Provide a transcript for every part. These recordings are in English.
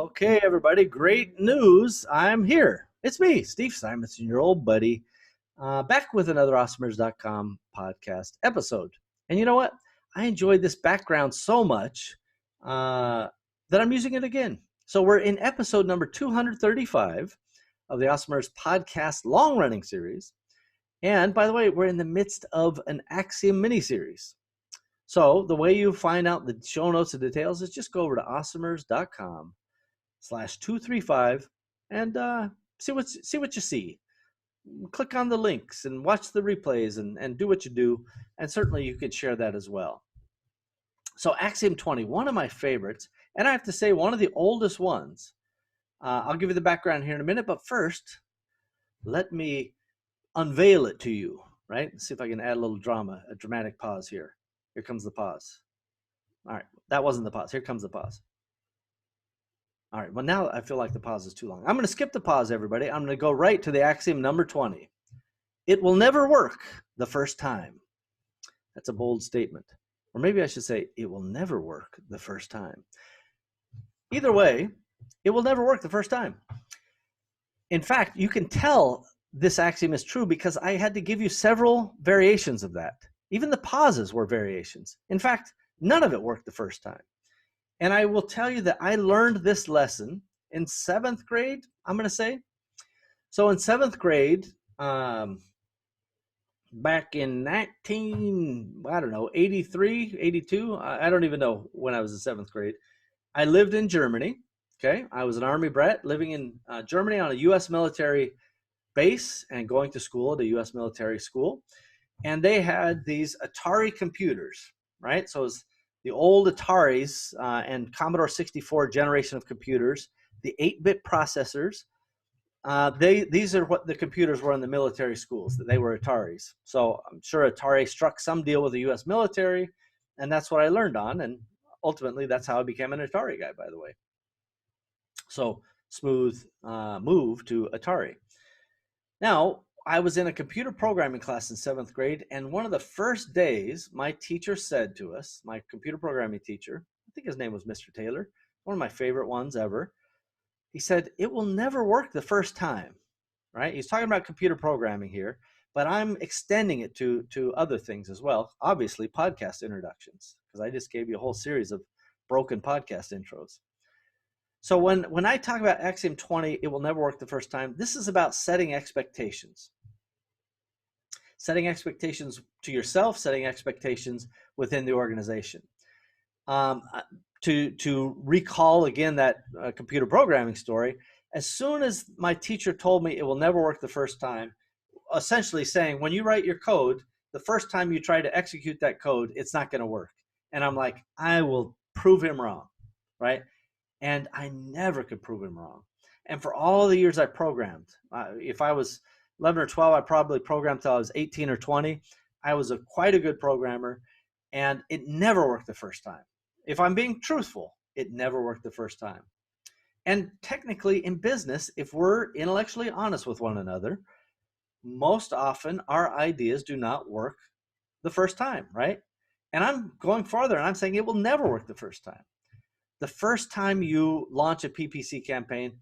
Okay, everybody, great news. I'm here. It's me, Steve Simonson, your old buddy, back with another awesomers.com podcast episode. And you know what? I enjoyed this background so much that I'm using it again. So we're in episode number 235 of the Awesomers podcast long-running series. And by the way, we're in the midst of an Axiom Mini Series. So the way you find out the show notes and details is just go over to awesomers.com/235 and see what you see. Click on the links and watch the replays and do what you do. And certainly you could share that as well. So Axiom 20, one of my favorites, and I have to say one of the oldest ones. I'll give you the background here in a minute, but first, let me unveil it to you, right? Let's see if I can add a little drama, a dramatic pause here. Here comes the pause. All right, that wasn't the pause. Here comes the pause. All right, well, now I feel like the pause is too long. I'm going to skip the pause, everybody. I'm going to go right to the axiom number 20. It will never work the first time. That's a bold statement. Or maybe I should say, it will never work the first time. Either way, it will never work the first time. In fact, you can tell this axiom is true because I had to give you several variations of that. Even the pauses were variations. In fact, none of it worked the first time. And I will tell you that I learned this lesson in 7th grade, I'm going to say. So in 7th grade, back in 83, 82, I don't even know when I was in 7th grade. I lived in Germany, okay? I was an Army brat living in Germany on a U.S. military base and going to school at a U.S. military school. And they had these Atari computers, right? So it was the old Ataris and Commodore 64 generation of computers, the 8-bit processors. These are what the computers were in the military schools, that they were Ataris. So I'm sure Atari struck some deal with the U.S. military, and that's what I learned on. And ultimately, that's how I became an Atari guy, by the way. So smooth move to Atari. Now, I was in a computer programming class in 7th grade, and one of the first days, my teacher said to us, my computer programming teacher, I think his name was Mr. Taylor, one of my favorite ones ever. He said, it will never work the first time, right? He's talking about computer programming here, but I'm extending it to other things as well. Obviously, podcast introductions, because I just gave you a whole series of broken podcast intros. So when I talk about Axiom 20, it will never work the first time, this is about setting expectations. Setting expectations to yourself, setting expectations within the organization. To recall again that computer programming story, as soon as my teacher told me it will never work the first time, essentially saying when you write your code, the first time you try to execute that code, it's not going to work. And I'm like, I will prove him wrong, right? And I never could prove him wrong. And for all the years I programmed, if I was 11 or 12, I probably programmed till I was 18 or 20. I was quite a good programmer, and it never worked the first time. If I'm being truthful, it never worked the first time. And technically in business, if we're intellectually honest with one another, most often our ideas do not work the first time, right? And I'm going farther, and I'm saying it will never work the first time. The first time you launch a PPC campaign,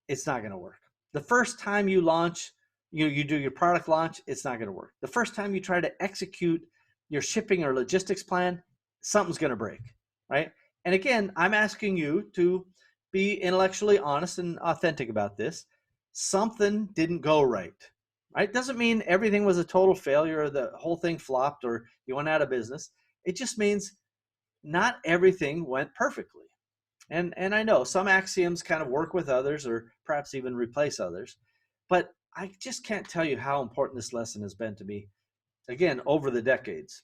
it's not going to work. The first time you launch, you do your product launch, it's not going to work. The first time you try to execute your shipping or logistics plan, something's going to break, right? And again, I'm asking you to be intellectually honest and authentic about this. Something didn't go right? Doesn't mean everything was a total failure or the whole thing flopped or you went out of business. It just means not everything went perfectly. And I know some axioms kind of work with others or perhaps even replace others, but I just can't tell you how important this lesson has been to me, again, over the decades.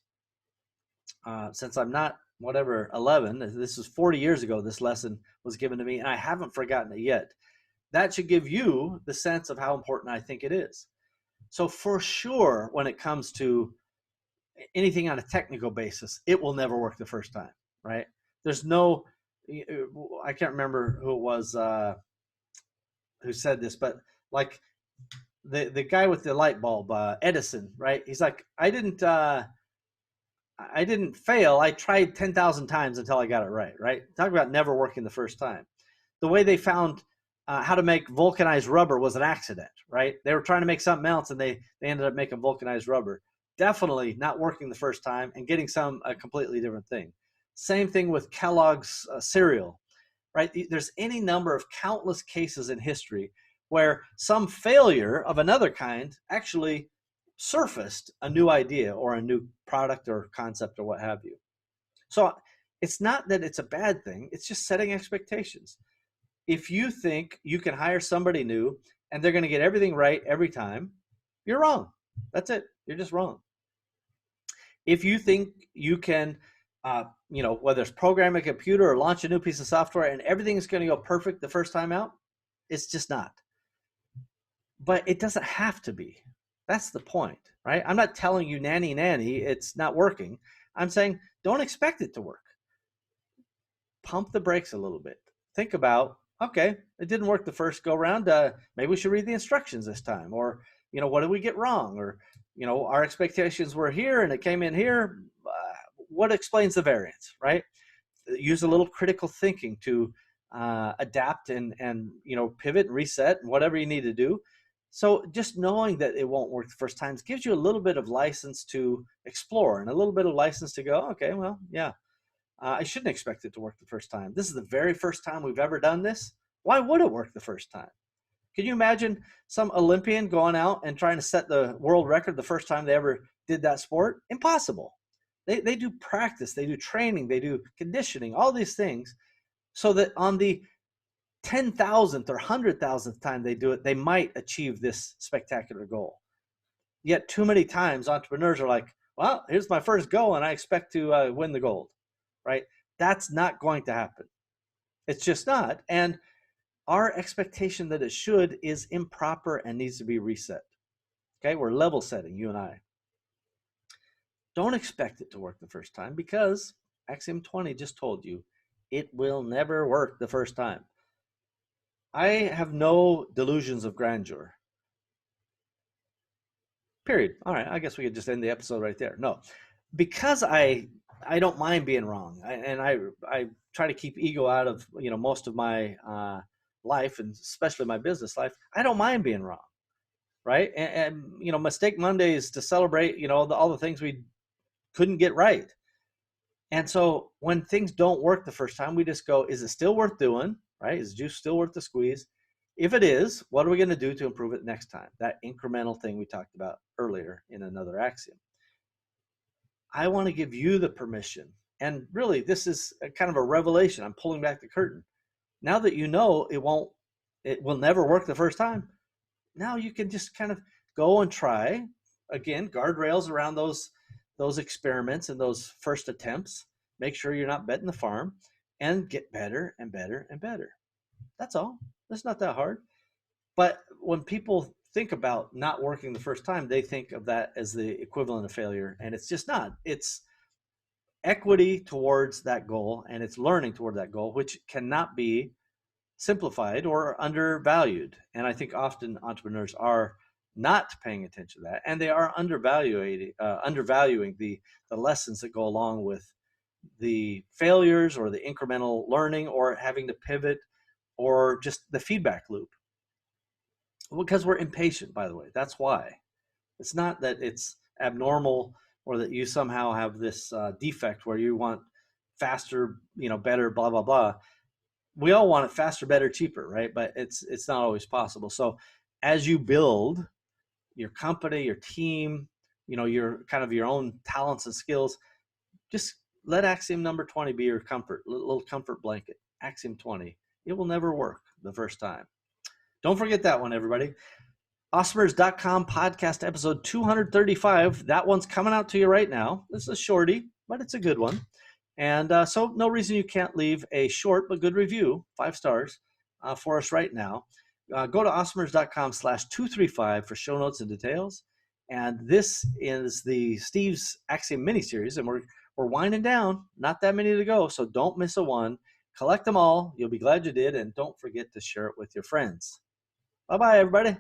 Since I'm not, 11, this was 40 years ago this lesson was given to me, and I haven't forgotten it yet. That should give you the sense of how important I think it is. So for sure, when it comes to anything on a technical basis, it will never work the first time, right? There's no, I can't remember who it was who said this, but like the guy with the light bulb, Edison, right? He's like, I didn't fail. I tried 10,000 times until I got it right, right? Talk about never working the first time. the way they found how to make vulcanized rubber was an accident, right? They were trying to make something else and they ended up making vulcanized rubber. Definitely not working the first time and getting a completely different thing. Same thing with Kellogg's cereal, right? There's any number of countless cases in history where some failure of another kind actually surfaced a new idea or a new product or concept or what have you. So it's not that it's a bad thing, it's just setting expectations. If you think you can hire somebody new and they're going to get everything right every time, you're wrong. That's it. You're just wrong. If you think you can, whether it's program a computer or launch a new piece of software and everything is going to go perfect the first time out, it's just not. But it doesn't have to be. That's the point, right? I'm not telling you nanny, it's not working. I'm saying don't expect it to work. Pump the brakes a little bit. Think about, okay, it didn't work the first go round. Maybe we should read the instructions this time. Or, what did we get wrong? Or, our expectations were here and it came in here. What explains the variance, right? Use a little critical thinking to adapt and pivot and reset and whatever you need to do. So just knowing that it won't work the first time gives you a little bit of license to explore and a little bit of license to go, okay, well, yeah, I shouldn't expect it to work the first time. This is the very first time we've ever done this. Why would it work the first time? Can you imagine some Olympian going out and trying to set the world record the first time they ever did that sport? Impossible. They do practice, they do training, they do conditioning, all these things, so that on the 10,000th or 100,000th time they do it, they might achieve this spectacular goal. Yet too many times entrepreneurs are like, well, here's my first go and I expect to win the gold, right? That's not going to happen. It's just not. And our expectation that it should is improper and needs to be reset. Okay, we're level setting, you and I. Don't expect it to work the first time because Axiom 20 just told you it will never work the first time. I have no delusions of grandeur. Period. All right, I guess we could just end the episode right there. No, because I don't mind being wrong, and I try to keep ego out of most of my life, and especially my business life. I don't mind being wrong, right? And Mistake Mondays to celebrate all the things we couldn't get right. And so when things don't work the first time, we just go, is it still worth doing? Right? Is juice still worth the squeeze? If it is, what are we going to do to improve it next time? That incremental thing we talked about earlier in another axiom. I want to give you the permission. And really, this is a kind of a revelation. I'm pulling back the curtain. Now that you know it will never work the first time, now you can just kind of go and try. Again, guardrails around those experiments and those first attempts. Make sure you're not betting the farm and get better and better and better. That's all. It's not that hard. But when people think about not working the first time, they think of that as the equivalent of failure. And it's just not. It's equity towards that goal and it's learning toward that goal, which cannot be simplified or undervalued. And I think often entrepreneurs are not paying attention to that, and they are undervaluing the lessons that go along with the failures or the incremental learning or having to pivot or just the feedback loop. Because we're impatient, by the way. That's why. It's not that it's abnormal or that you somehow have this defect where you want faster, better, blah, blah, blah. We all want it faster, better, cheaper, right? But it's not always possible. So as you build your company, your team, your kind of your own talents and skills, just let Axiom number 20 be your little comfort blanket. Axiom 20. It will never work the first time. Don't forget that one, everybody. Awesomers.com podcast episode 235. That one's coming out to you right now. This is a shorty, but it's a good one. And so no reason you can't leave a short but good review, 5 stars, for us right now. Go to awesomers.com/235 for show notes and details. And this is the Steve's Axiom Mini Series, and we're winding down. Not that many to go, so don't miss a one. Collect them all. You'll be glad you did, and don't forget to share it with your friends. Bye-bye, everybody.